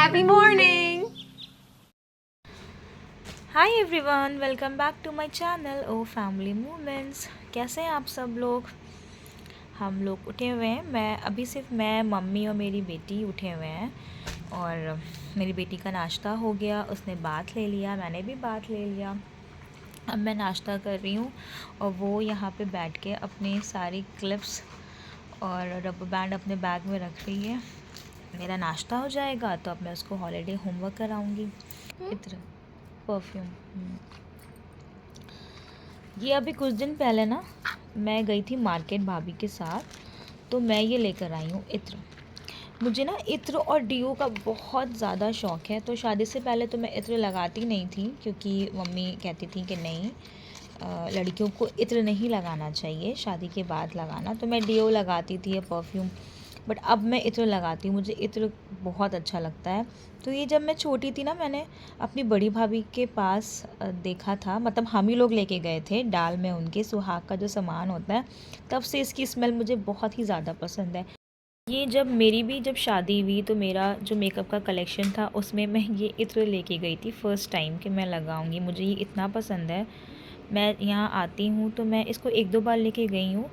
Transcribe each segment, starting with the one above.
Happy morning! Hi everyone, welcome back to my channel O family movements. कैसे हैं आप सब लोग? हम लोग उठे हुए हैं। मैं मम्मी और मेरी बेटी उठे हुए हैं। और मेरी बेटी का नाश्ता हो गया, उसने बाथ ले लिया, मैंने भी बाथ ले लिया। अब मैं नाश्ता कर रही हूँ और वो यहाँ पे बैठ के अपनी सारी क्लिप्स और रबर बैंड अपने बैग में रख रही है। मेरा नाश्ता हो जाएगा तो अब मैं उसको हॉलीडे होमवर्क कराऊँगी। इत्र परफ्यूम। ये अभी कुछ दिन पहले ना मैं गई थी मार्केट भाभी के साथ, तो मैं ये लेकर आई हूँ इत्र। मुझे ना इत्र और डीओ का बहुत ज़्यादा शौक़ है। तो शादी से पहले तो मैं इत्र लगाती नहीं थी, क्योंकि मम्मी कहती थी कि नहीं, लड़कियों को इत्र नहीं लगाना चाहिए, शादी के बाद लगाना। तो मैं डीओ लगाती थी या परफ्यूम, बट अब मैं इत्र लगाती हूँ। मुझे इत्र बहुत अच्छा लगता है। तो ये जब मैं छोटी थी ना, मैंने अपनी बड़ी भाभी के पास देखा था, मतलब हम ही लोग लेके गए थे डाल में उनके सुहाग का जो सामान होता है, तब से इसकी स्मेल मुझे बहुत ही ज़्यादा पसंद है। ये जब शादी हुई तो मेरा जो मेकअप का कलेक्शन था उसमें मैं ये इत्र लेके गई थी फ़र्स्ट टाइम कि मैं लगाऊंगी। मुझे ये इतना पसंद है। मैं यहाँ आती हूँ तो मैं इसको एक दो बार लेके गई हूँ।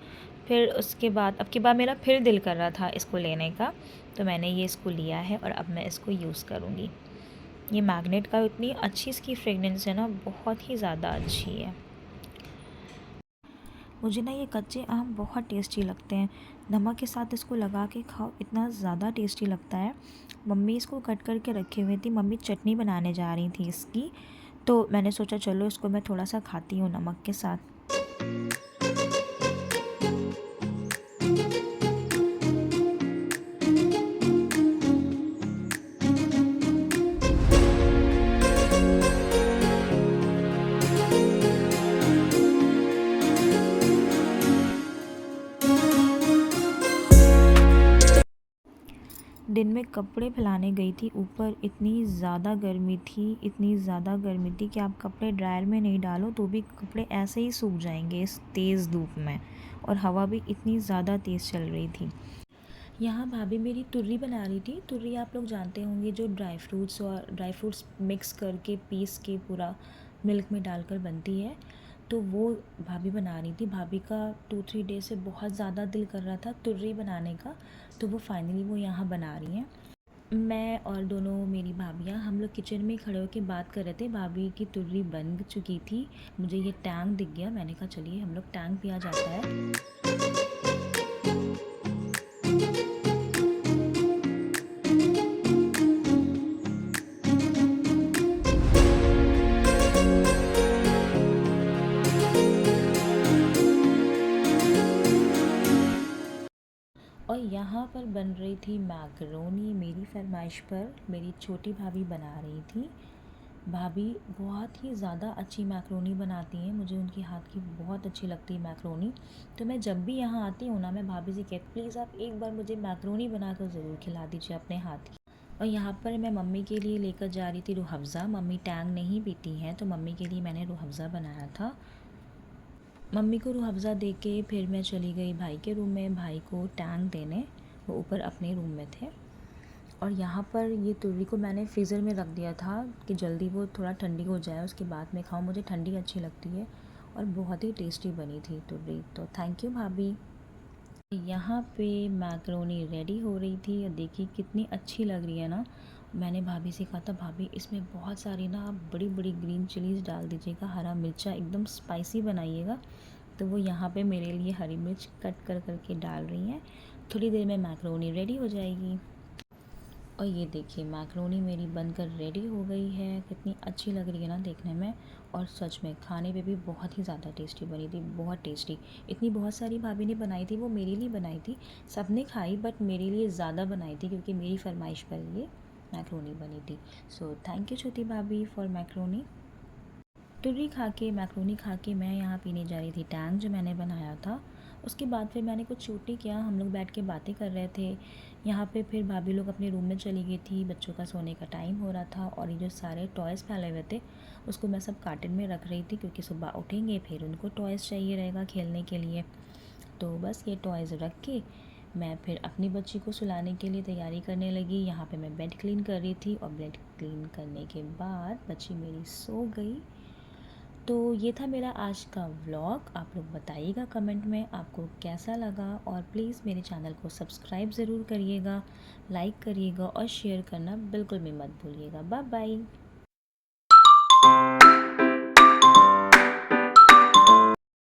फिर उसके बाद अब की बार मेरा फिर दिल कर रहा था इसको लेने का, तो मैंने ये इसको लिया है और अब मैं इसको यूज़ करूँगी। ये मैग्नेट का इतनी अच्छी इसकी फ्रेगनेंस है ना, बहुत ही ज़्यादा अच्छी है। मुझे ना ये कच्चे आम बहुत टेस्टी लगते हैं। नमक के साथ इसको लगा के खाओ, इतना ज़्यादा टेस्टी लगता है। मम्मी इसको कट करके रखे हुए थी, मम्मी चटनी बनाने जा रही थी इसकी, तो मैंने सोचा चलो इसको मैं थोड़ा सा खाती हूँ नमक के साथ। दिन में कपड़े फैलाने गई थी ऊपर, इतनी ज़्यादा गर्मी थी, इतनी ज़्यादा गर्मी थी कि आप कपड़े ड्रायर में नहीं डालो तो भी कपड़े ऐसे ही सूख जाएंगे इस तेज़ धूप में। और हवा भी इतनी ज़्यादा तेज़ चल रही थी। यहाँ भाभी मेरी तुर्री बना रही थी। तुर्री आप लोग जानते होंगे, जो ड्राई फ्रूट्स मिक्स करके पीस के पूरा मिल्क में डालकर बनती है। तो वो भाभी बना रही थी। भाभी का 2-3 डे से बहुत ज़्यादा दिल कर रहा था तुर्री बनाने का, तो वो फाइनली वो यहाँ बना रही हैं। मैं और दोनों मेरी भाभियाँ हम लोग किचन में खड़े होकर बात कर रहे थे। भाभी की तुर्री बन चुकी थी। मुझे ये टैंक दिख गया, मैंने कहा चलिए हम लोग टैंक पिया जाता है। और यहाँ पर बन रही थी मैकरोनी। मेरी फरमाइश पर मेरी छोटी भाभी बना रही थी। भाभी बहुत ही ज़्यादा अच्छी मैकरोनी बनाती हैं, मुझे उनकी हाथ की बहुत अच्छी लगती है मैकरोनी। तो मैं जब भी यहाँ आती हूँ ना, मैं भाभी से कहती प्लीज़ आप एक बार मुझे मैकरोनी बना कर ज़रूर खिला दीजिए अपने हाथ की। और यहाँ पर मैं मम्मी के लिए लेकर जा रही थी रूह अफ़ज़ा। मम्मी टैंग नहीं पीती हैं, तो मम्मी के लिए मैंने रूह अफ़ज़ा बनाया था। मम्मी को रूह अफ़ज़ा दे के फिर मैं चली गई भाई के रूम में, भाई को टैंग देने। वो ऊपर अपने रूम में थे। और यहाँ पर ये तुर्री को मैंने फ्रीज़र में रख दिया था कि जल्दी वो थोड़ा ठंडी हो जाए, उसके बाद में खाऊं। मुझे ठंडी अच्छी लगती है। और बहुत ही टेस्टी बनी थी तुर्री, तो थैंक यू भाभी। यहाँ पे मैकरोनी रेडी हो रही थी और देखिए कितनी अच्छी लग रही है ना। मैंने भाभी से कहा था भाभी इसमें बहुत सारी ना आप बड़ी बड़ी ग्रीन चिलीज़ डाल दीजिएगा, हरा मिर्चा एकदम स्पाइसी बनाइएगा। तो वो यहाँ पे मेरे लिए हरी मिर्च कट कर करके डाल रही हैं। थोड़ी देर में मैकरोनी रेडी हो जाएगी। और ये देखिए मैकरोनी मेरी बनकर रेडी हो गई है। कितनी अच्छी लग रही है ना देखने में। और सच में खाने पे भी बहुत ही ज़्यादा टेस्टी बनी थी, बहुत टेस्टी। इतनी बहुत सारी भाभी ने बनाई थी, वो मेरे लिए बनाई थी। सबने खाई बट मेरे लिए ज़्यादा बनाई थी, क्योंकि मेरी फरमाइश पर ये मैकरोनी बनी थी। सो थैंक यू छोटी भाभी फॉर मैकरोनी। तुर्री खा के, मैकरोनी खा के मैं यहाँ पीने जा रही थी टैंग जो मैंने बनाया था। उसके बाद फिर मैंने कुछ शूट नहीं किया, हम लोग बैठ के बातें कर रहे थे यहाँ पे। फिर भाभी लोग अपने रूम में चली गई थी, बच्चों का सोने का टाइम हो रहा था। और ये जो सारे टॉयज़ फैले हुए थे उसको मैं सब कार्टन में रख रही थी, क्योंकि सुबह उठेंगे फिर उनको टॉयज़ चाहिए रहेगा खेलने के लिए। तो बस ये टॉयज़ रख के मैं फिर अपनी बच्ची को सुलाने के लिए तैयारी करने लगी। यहाँ पे मैं बेड क्लीन कर रही थी और बेड क्लीन करने के बाद बच्ची मेरी सो गई। तो ये था मेरा आज का व्लॉग। आप लोग बताइएगा कमेंट में आपको कैसा लगा, और प्लीज़ मेरे चैनल को सब्सक्राइब ज़रूर करिएगा, लाइक करिएगा और शेयर करना बिल्कुल भी मत भूलिएगा। Bye bye.